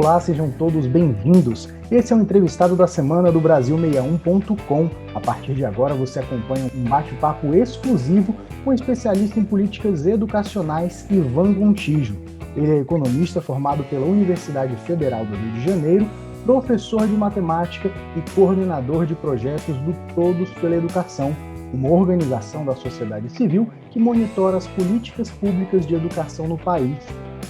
Olá, sejam todos bem-vindos. Esse é o entrevistado da semana do Brasil61.com. A partir de agora você acompanha um bate-papo exclusivo com o especialista em políticas educacionais Ivan Gontijo. Ele é economista formado pela Universidade Federal do Rio de Janeiro, professor de matemática e coordenador de projetos do Todos pela Educação, uma organização da sociedade civil que monitora as políticas públicas de educação no país.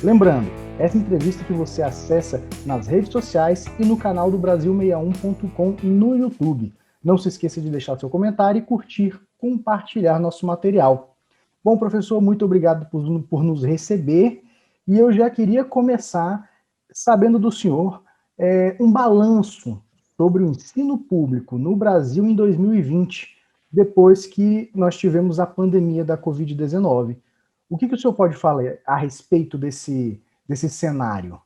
Lembrando, essa entrevista que você acessa nas redes sociais e no canal do Brasil61.com no YouTube. Não se esqueça de deixar seu comentário e curtir, compartilhar nosso material. Bom, professor, muito obrigado por nos receber. E eu já queria começar sabendo do senhor um balanço sobre o ensino público no Brasil em 2020, depois que nós tivemos a pandemia da Covid-19. O que o senhor pode falar a respeito desse cenário?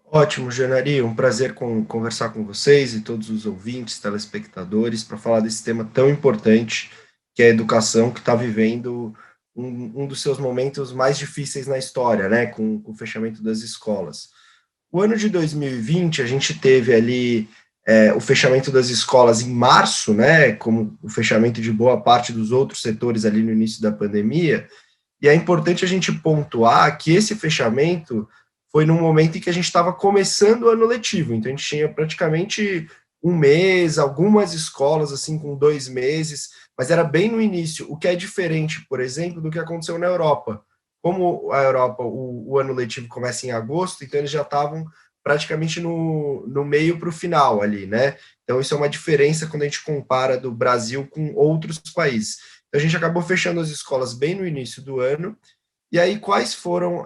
Ótimo, Janari, um prazer conversar com vocês e todos os ouvintes, telespectadores, para falar desse tema tão importante, que é a educação, que está vivendo um dos seus momentos mais difíceis na história, né, com o fechamento das escolas. O ano de 2020, a gente teve ali o fechamento das escolas em março, né, como o fechamento de boa parte dos outros setores ali no início da pandemia, e é importante a gente pontuar que esse fechamento foi num momento em que a gente estava começando o ano letivo, então a gente tinha praticamente um mês, algumas escolas assim com 2 meses, mas era bem no início, o que é diferente, por exemplo, do que aconteceu na Europa. Como a Europa, o ano letivo começa em agosto, então eles já estavam praticamente no meio para o final ali, né? Então isso é uma diferença quando a gente compara do Brasil com outros países. Então, a gente acabou fechando as escolas bem no início do ano. E aí, quais foram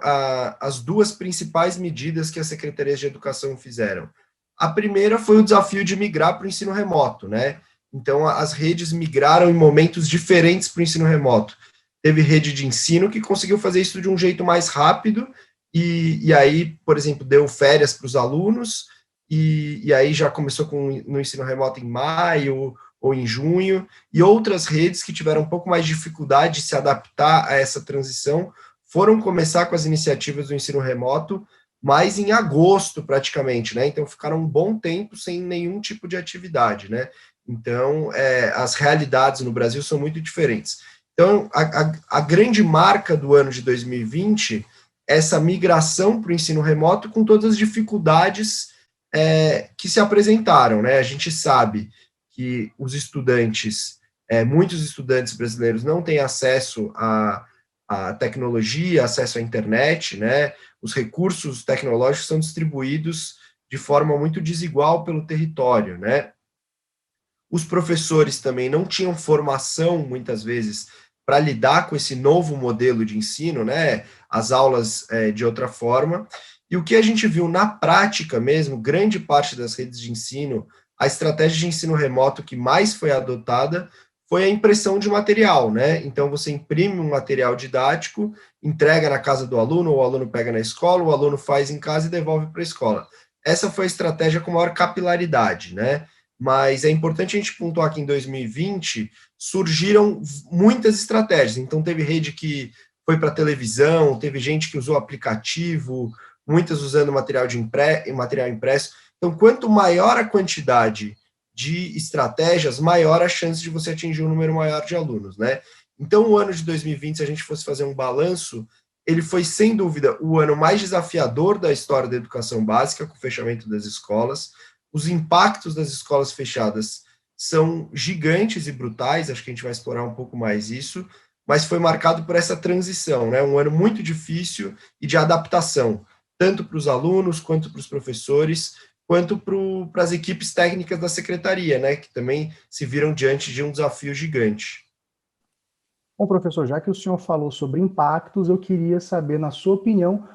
as duas principais medidas que as secretarias de educação fizeram? A primeira foi o desafio de migrar para o ensino remoto, né? Então, as redes migraram em momentos diferentes para o ensino remoto. Teve rede de ensino que conseguiu fazer isso de um jeito mais rápido, e aí, por exemplo, deu férias para os alunos, e aí já começou no ensino remoto em maio ou em junho, e outras redes que tiveram um pouco mais de dificuldade de se adaptar a essa transição foram começar com as iniciativas do ensino remoto, mas em agosto, praticamente, né? Então, ficaram um bom tempo sem nenhum tipo de atividade, né? Então, as realidades no Brasil são muito diferentes. Então, a grande marca do ano de 2020 é essa migração para o ensino remoto com todas as dificuldades que se apresentaram, né? A gente sabe que os estudantes, muitos estudantes brasileiros não têm acesso à tecnologia, acesso à internet, né? Os recursos tecnológicos são distribuídos de forma muito desigual pelo território, né? Os professores também não tinham formação, muitas vezes, para lidar com esse novo modelo de ensino, né? As aulas de outra forma. E o que a gente viu na prática mesmo, grande parte das redes de ensino, a estratégia de ensino remoto que mais foi adotada foi a impressão de material, né? Então, você imprime um material didático, entrega na casa do aluno, ou o aluno pega na escola, o aluno faz em casa e devolve para a escola. Essa foi a estratégia com maior capilaridade, né? Mas é importante a gente pontuar que em 2020 surgiram muitas estratégias. Então, teve rede que foi para televisão, teve gente que usou aplicativo, muitas usando material impresso. Então, quanto maior a quantidade de estratégias, maior a chance de você atingir um número maior de alunos, né? Então, o ano de 2020, se a gente fosse fazer um balanço, ele foi, sem dúvida, o ano mais desafiador da história da educação básica, com o fechamento das escolas. Os impactos das escolas fechadas são gigantes e brutais, acho que a gente vai explorar um pouco mais isso, mas foi marcado por essa transição, né? Um ano muito difícil e de adaptação, tanto para os alunos, quanto para os professores, quanto para as equipes técnicas da secretaria, né? Que também se viram diante de um desafio gigante. Bom, professor, já que o senhor falou sobre impactos, eu queria saber, na sua opinião,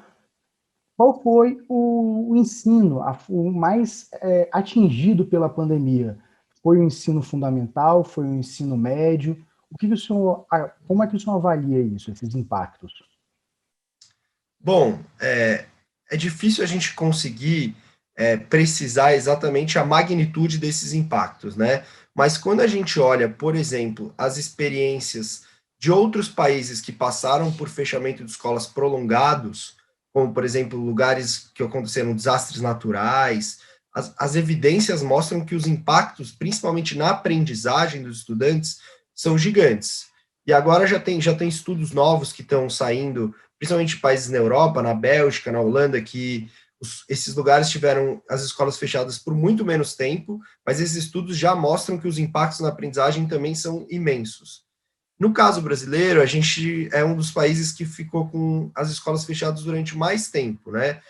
qual foi o ensino o mais atingido pela pandemia? Foi o ensino fundamental? Foi o ensino médio? Como é que o senhor avalia isso, esses impactos? Bom, é difícil a gente conseguir precisar exatamente a magnitude desses impactos, né? Mas quando a gente olha, por exemplo, as experiências de outros países que passaram por fechamento de escolas prolongados, como, por exemplo, lugares que aconteceram desastres naturais. As evidências mostram que os impactos, principalmente na aprendizagem dos estudantes, são gigantes. E agora já tem estudos novos que estão saindo, principalmente em países na Europa, na Bélgica, na Holanda, que esses lugares tiveram as escolas fechadas por muito menos tempo, mas esses estudos já mostram que os impactos na aprendizagem também são imensos. No caso brasileiro, a gente é um dos países que ficou com as escolas fechadas durante mais tempo, né?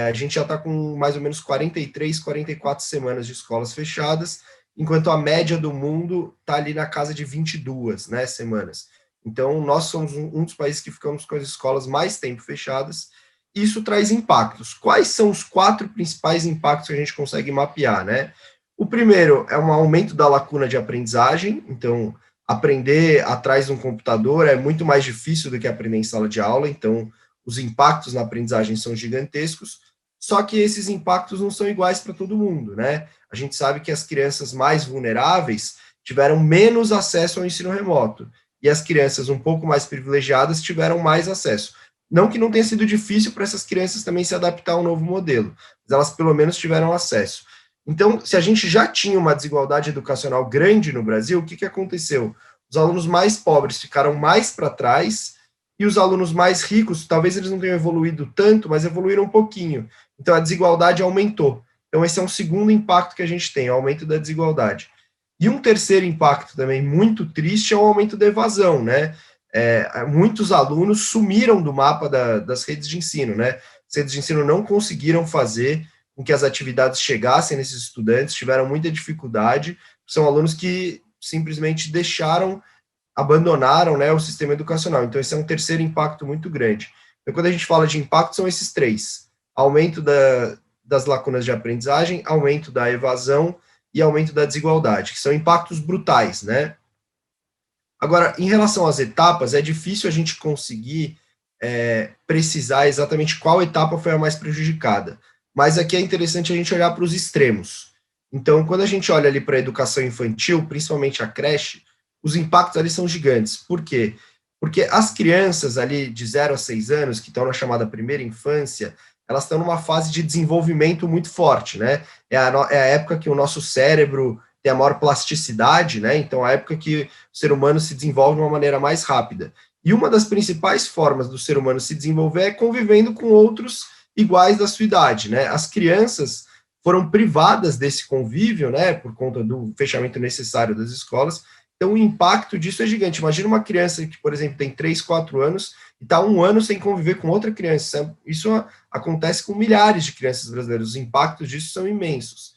A gente já está com mais ou menos 43, 44 semanas de escolas fechadas, enquanto a média do mundo está ali na casa de 22, né, semanas. Então, nós somos um dos países que ficamos com as escolas mais tempo fechadas. Isso traz impactos. Quais são os 4 principais impactos que a gente consegue mapear, né? O primeiro é um aumento da lacuna de aprendizagem. Então, aprender atrás de um computador é muito mais difícil do que aprender em sala de aula. Então, os impactos na aprendizagem são gigantescos. Só que esses impactos não são iguais para todo mundo, né? A gente sabe que as crianças mais vulneráveis tiveram menos acesso ao ensino remoto e as crianças um pouco mais privilegiadas tiveram mais acesso. Não que não tenha sido difícil para essas crianças também se adaptar ao novo modelo, mas elas pelo menos tiveram acesso. Então, se a gente já tinha uma desigualdade educacional grande no Brasil, o que aconteceu? Os alunos mais pobres ficaram mais para trás e os alunos mais ricos, talvez eles não tenham evoluído tanto, mas evoluíram um pouquinho. Então, a desigualdade aumentou. Então, esse é um segundo impacto que a gente tem, o aumento da desigualdade. E um terceiro impacto também muito triste é o aumento da evasão, né? Muitos alunos sumiram do mapa das redes de ensino, né? As redes de ensino não conseguiram fazer com que as atividades chegassem nesses estudantes, tiveram muita dificuldade, são alunos que simplesmente abandonaram, né, o sistema educacional. Então, esse é um terceiro impacto muito grande. Então, quando a gente fala de impacto, são esses 3. Aumento das lacunas de aprendizagem, aumento da evasão e aumento da desigualdade, que são impactos brutais, né? Agora, em relação às etapas, é difícil a gente conseguir precisar exatamente qual etapa foi a mais prejudicada. Mas aqui é interessante a gente olhar para os extremos. Então, quando a gente olha ali para a educação infantil, principalmente a creche, os impactos ali são gigantes. Por quê? Porque as crianças ali de 0 a 6 anos, que estão na chamada primeira infância, elas estão numa fase de desenvolvimento muito forte, né? É a época que o nosso cérebro tem a maior plasticidade, né? Então, a época que o ser humano se desenvolve de uma maneira mais rápida. E uma das principais formas do ser humano se desenvolver é convivendo com outros iguais da sua idade, né? As crianças foram privadas desse convívio, né, por conta do fechamento necessário das escolas. Então, o impacto disso é gigante. Imagina uma criança que, por exemplo, tem 3, 4 anos e está 1 ano sem conviver com outra criança. Isso acontece com milhares de crianças brasileiras. Os impactos disso são imensos.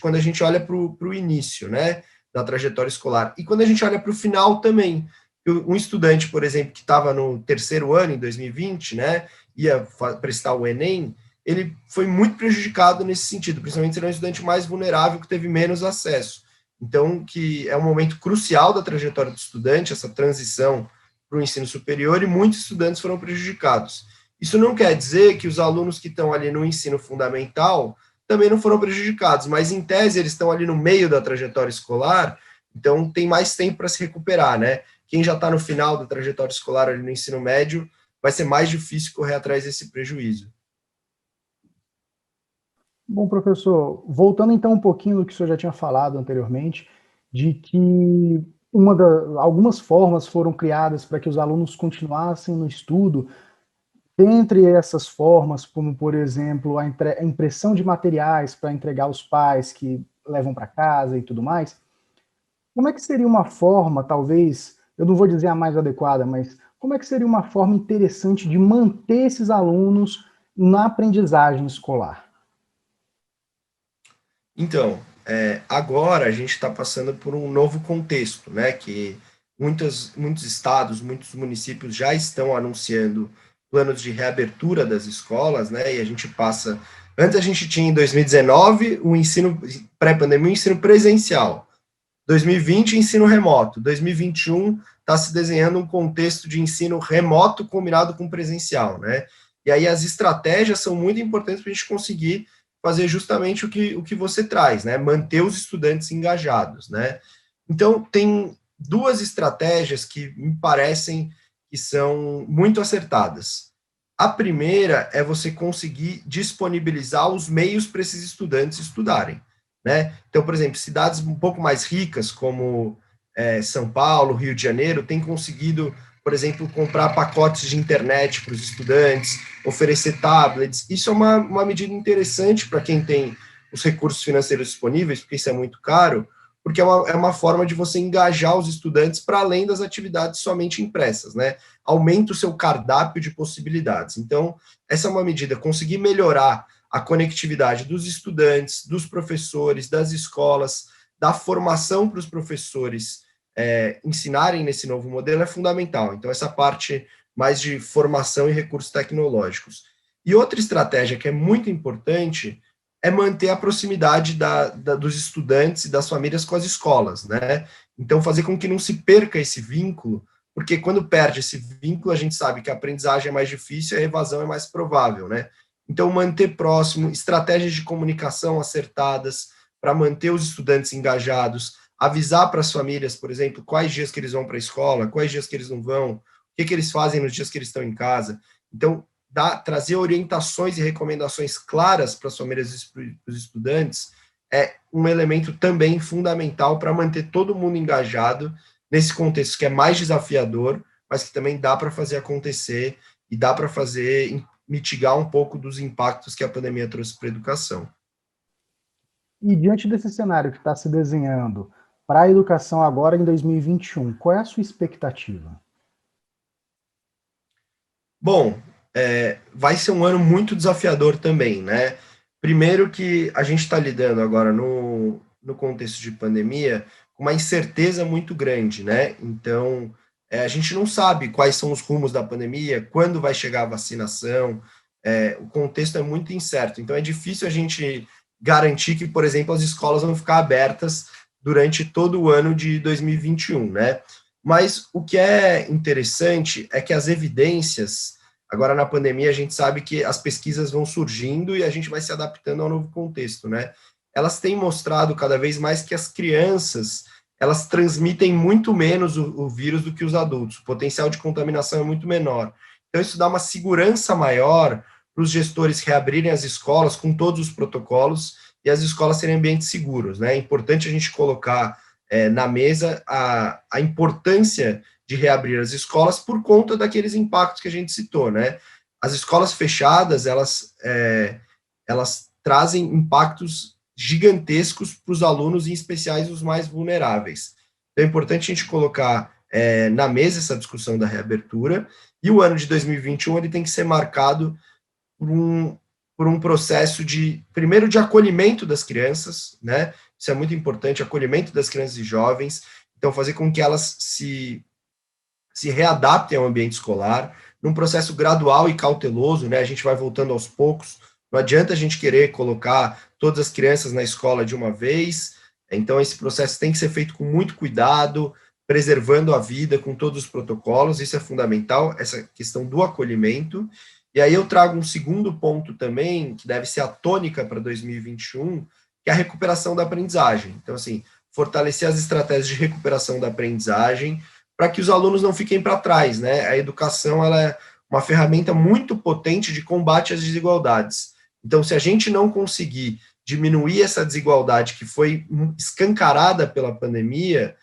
Quando a gente olha para o início, né, da trajetória escolar, e quando a gente olha para o final também, um estudante, por exemplo, que estava no terceiro ano, em 2020, né, ia prestar o Enem, ele foi muito prejudicado nesse sentido, principalmente ser um estudante mais vulnerável, que teve menos acesso. Então, que é um momento crucial da trajetória do estudante, essa transição para o ensino superior, e muitos estudantes foram prejudicados. Isso não quer dizer que os alunos que estão ali no ensino fundamental também não foram prejudicados, mas em tese eles estão ali no meio da trajetória escolar, então tem mais tempo para se recuperar, né? Quem já está no final da trajetória escolar ali no ensino médio, vai ser mais difícil correr atrás desse prejuízo. Bom, professor, voltando então um pouquinho do que o senhor já tinha falado anteriormente, de que algumas formas foram criadas para que os alunos continuassem no estudo. Dentre essas formas, como, por exemplo, a impressão de materiais para entregar aos pais que levam para casa e tudo mais, como é que seria uma forma, talvez, eu não vou dizer a mais adequada, mas como é que seria uma forma interessante de manter esses alunos na aprendizagem escolar? Então, agora a gente está passando por um novo contexto, né, que muitos estados, muitos municípios já estão anunciando planos de reabertura das escolas, né, e a gente passa... Antes a gente tinha, em 2019, o ensino pré-pandemia, o ensino presencial. 2020, ensino remoto. 2021, está se desenhando um contexto de ensino remoto combinado com presencial, né? E aí as estratégias são muito importantes para a gente conseguir fazer justamente o que você traz, né? Manter os estudantes engajados, né? Então, tem 2 estratégias que me parecem que são muito acertadas. A primeira é você conseguir disponibilizar os meios para esses estudantes estudarem, né? Então, por exemplo, cidades um pouco mais ricas, como São Paulo, Rio de Janeiro, têm conseguido, por exemplo, comprar pacotes de internet para os estudantes, oferecer tablets. Isso é uma medida interessante para quem tem os recursos financeiros disponíveis, porque isso é muito caro, porque é uma forma de você engajar os estudantes para além das atividades somente impressas, né? Aumenta o seu cardápio de possibilidades. Então, essa é uma medida, conseguir melhorar a conectividade dos estudantes, dos professores, das escolas, da formação para os professores ensinarem nesse novo modelo é fundamental. Então, essa parte mais de formação e recursos tecnológicos. E outra estratégia que é muito importante é manter a proximidade dos estudantes e das famílias com as escolas, né? Então, fazer com que não se perca esse vínculo, porque quando perde esse vínculo, a gente sabe que a aprendizagem é mais difícil e a evasão é mais provável, né? Então, manter próximo, estratégias de comunicação acertadas para manter os estudantes engajados, avisar para as famílias, por exemplo, quais dias que eles vão para a escola, quais dias que eles não vão, o que eles fazem nos dias que eles estão em casa. Então, trazer orientações e recomendações claras para as famílias e para os estudantes é um elemento também fundamental para manter todo mundo engajado nesse contexto que é mais desafiador, mas que também dá para fazer acontecer e dá para fazer mitigar um pouco dos impactos que a pandemia trouxe para a educação. E diante desse cenário que está se desenhando para a educação agora em 2021, qual é a sua expectativa? Bom, vai ser um ano muito desafiador também, né? Primeiro que a gente está lidando agora no contexto de pandemia com uma incerteza muito grande, né? Então, a gente não sabe quais são os rumos da pandemia, quando vai chegar a vacinação, o contexto é muito incerto. Então, é difícil a gente garantir que, por exemplo, as escolas vão ficar abertas durante todo o ano de 2021, né? Mas o que é interessante é que as evidências, agora na pandemia, a gente sabe que as pesquisas vão surgindo e a gente vai se adaptando ao novo contexto, né? Elas têm mostrado cada vez mais que as crianças, elas transmitem muito menos o vírus do que os adultos. O potencial de contaminação é muito menor. Então, isso dá uma segurança maior para os gestores reabrirem as escolas com todos os protocolos e as escolas serem ambientes seguros, né? É importante a gente colocar na mesa a importância de reabrir as escolas por conta daqueles impactos que a gente citou, né? As escolas fechadas, elas trazem impactos gigantescos para os alunos, em especiais os mais vulneráveis. Então, é importante a gente colocar na mesa essa discussão da reabertura, e o ano de 2021 ele tem que ser marcado por um processo primeiro, de acolhimento das crianças, né? Isso é muito importante, acolhimento das crianças e jovens, então fazer com que elas se readaptem ao ambiente escolar, num processo gradual e cauteloso, né? A gente vai voltando aos poucos, não adianta a gente querer colocar todas as crianças na escola de uma vez, então esse processo tem que ser feito com muito cuidado, preservando a vida com todos os protocolos, isso é fundamental, essa questão do acolhimento. E aí eu trago um segundo ponto também, que deve ser a tônica para 2021, que é a recuperação da aprendizagem. Então, assim, fortalecer as estratégias de recuperação da aprendizagem para que os alunos não fiquem para trás, né? A educação, ela é uma ferramenta muito potente de combate às desigualdades. Então, se a gente não conseguir diminuir essa desigualdade que foi escancarada pela pandemia,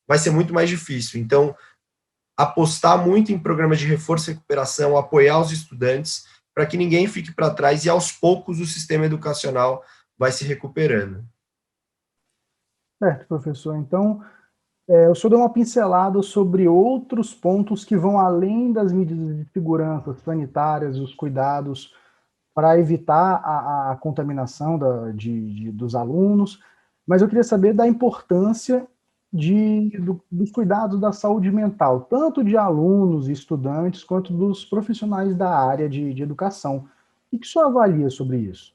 vai ser muito mais difícil. Então, apostar muito em programas de reforço e recuperação, apoiar os estudantes, para que ninguém fique para trás e, aos poucos, o sistema educacional vai se recuperando. Certo, professor. Então, o senhor deu uma pincelada sobre outros pontos que vão além das medidas de segurança sanitárias, os cuidados para evitar a contaminação dos alunos, mas eu queria saber da importância dos cuidados da saúde mental, tanto de alunos e estudantes, quanto dos profissionais da área de educação. O que o senhor avalia sobre isso?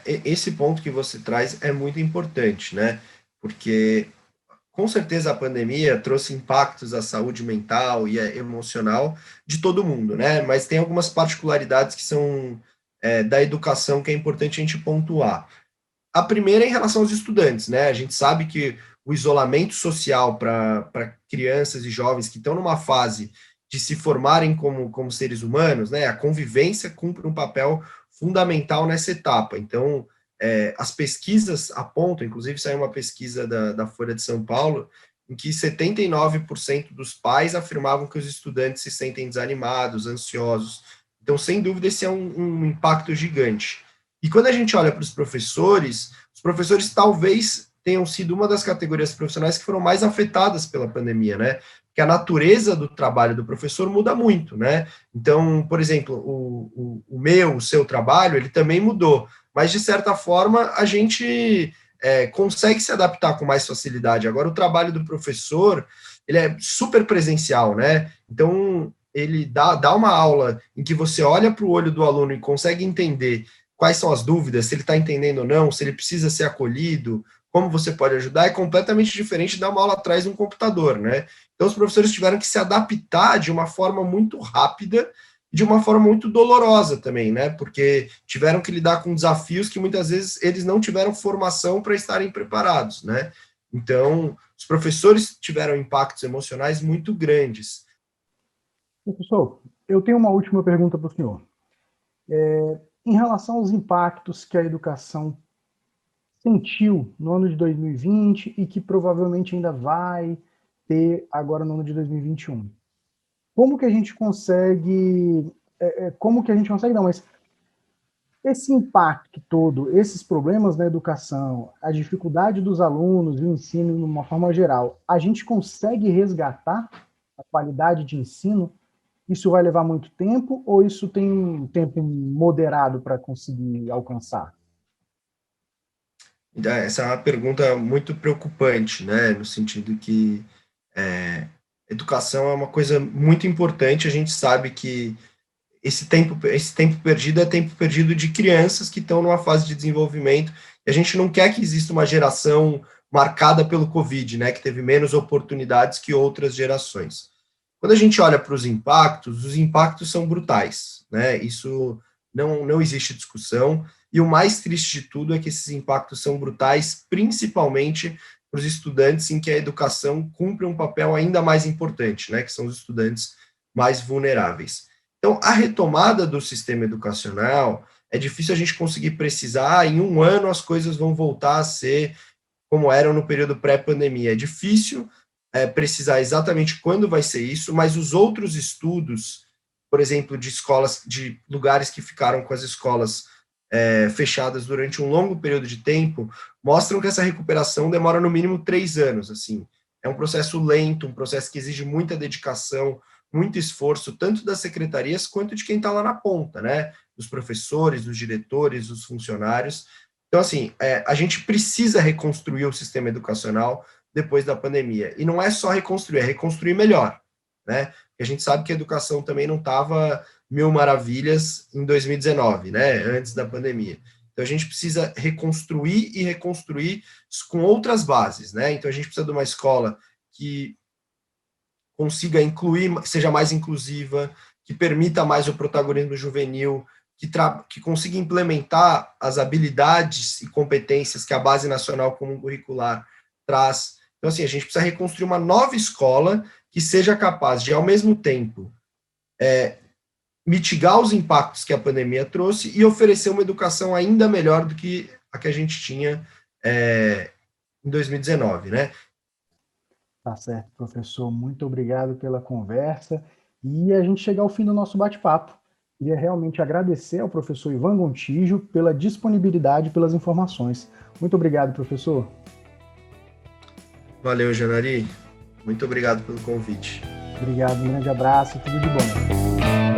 Esse ponto que você traz é muito importante, né? Porque, com certeza, a pandemia trouxe impactos à saúde mental e emocional de todo mundo, né? Mas tem algumas particularidades que são da educação que é importante a gente pontuar. A primeira é em relação aos estudantes, né? A gente sabe que o isolamento social para crianças e jovens que estão numa fase de se formarem como seres humanos, né? A convivência cumpre um papel fundamental nessa etapa. Então, as pesquisas apontam, inclusive saiu uma pesquisa da Folha de São Paulo, em que 79% dos pais afirmavam que os estudantes se sentem desanimados, ansiosos. Então, sem dúvida, esse é um impacto gigante. E quando a gente olha para os professores talvez tenham sido uma das categorias profissionais que foram mais afetadas pela pandemia, né? Porque a natureza do trabalho do professor muda muito, né? Então, por exemplo, o seu trabalho, ele também mudou, mas de certa forma a gente consegue se adaptar com mais facilidade. Agora, o trabalho do professor, ele é super presencial, né? Então, ele dá uma aula em que você olha para o olho do aluno e consegue entender quais são as dúvidas, se ele está entendendo ou não, se ele precisa ser acolhido, como você pode ajudar, é completamente diferente de dar uma aula atrás de um computador, né? Então, os professores tiveram que se adaptar de uma forma muito rápida e de uma forma muito dolorosa também, né? Porque tiveram que lidar com desafios que muitas vezes eles não tiveram formação para estarem preparados, né? Então, os professores tiveram impactos emocionais muito grandes. Professor, eu tenho uma última pergunta para o senhor. Em relação aos impactos que a educação sentiu no ano de 2020 e que provavelmente ainda vai ter agora no ano de 2021. Como que a gente consegue, não, mas esse impacto todo, esses problemas na educação, a dificuldade dos alunos e o ensino de uma forma geral, a gente consegue resgatar a qualidade de ensino? Isso vai levar muito tempo ou isso tem um tempo moderado para conseguir alcançar? Essa é uma pergunta muito preocupante, né? No sentido que educação é uma coisa muito importante. A gente sabe que esse tempo perdido é tempo perdido de crianças que estão numa fase de desenvolvimento. E a gente não quer que exista uma geração marcada pelo Covid, né? Que teve menos oportunidades que outras gerações. Quando a gente olha para os impactos são brutais, né? Isso não existe discussão. E o mais triste de tudo é que esses impactos são brutais, principalmente para os estudantes em que a educação cumpre um papel ainda mais importante, né? Que são os estudantes mais vulneráveis. Então, a retomada do sistema educacional, é difícil a gente conseguir precisar, em um ano as coisas vão voltar a ser como eram no período pré-pandemia. É difícil precisar exatamente quando vai ser isso, mas os outros estudos, por exemplo, de escolas, de lugares que ficaram com as escolas fechadas durante um longo período de tempo, mostram que essa recuperação demora no mínimo 3 anos. Assim, é um processo lento, um processo que exige muita dedicação, muito esforço, tanto das secretarias quanto de quem está lá na ponta, né? Dos professores, dos diretores, dos funcionários. Então, assim, a gente precisa reconstruir o sistema educacional depois da pandemia. E não é só reconstruir, é reconstruir melhor, né? Porque a gente sabe que a educação também não estava mil maravilhas em 2019, né? Antes da pandemia. Então, a gente precisa reconstruir e reconstruir com outras bases, né? Então, a gente precisa de uma escola que consiga incluir, seja mais inclusiva, que permita mais o protagonismo juvenil, que consiga implementar as habilidades e competências que a Base Nacional Comum Curricular traz. Então, assim, a gente precisa reconstruir uma nova escola que seja capaz de, ao mesmo tempo, mitigar os impactos que a pandemia trouxe e oferecer uma educação ainda melhor do que a que a gente tinha em 2019, né? Tá certo, professor. Muito obrigado pela conversa. E a gente chega ao fim do nosso bate-papo. Queria realmente agradecer ao professor Ivan Gontijo pela disponibilidade e pelas informações. Muito obrigado, professor. Valeu, Janari. Muito obrigado pelo convite. Obrigado, um grande abraço, tudo de bom.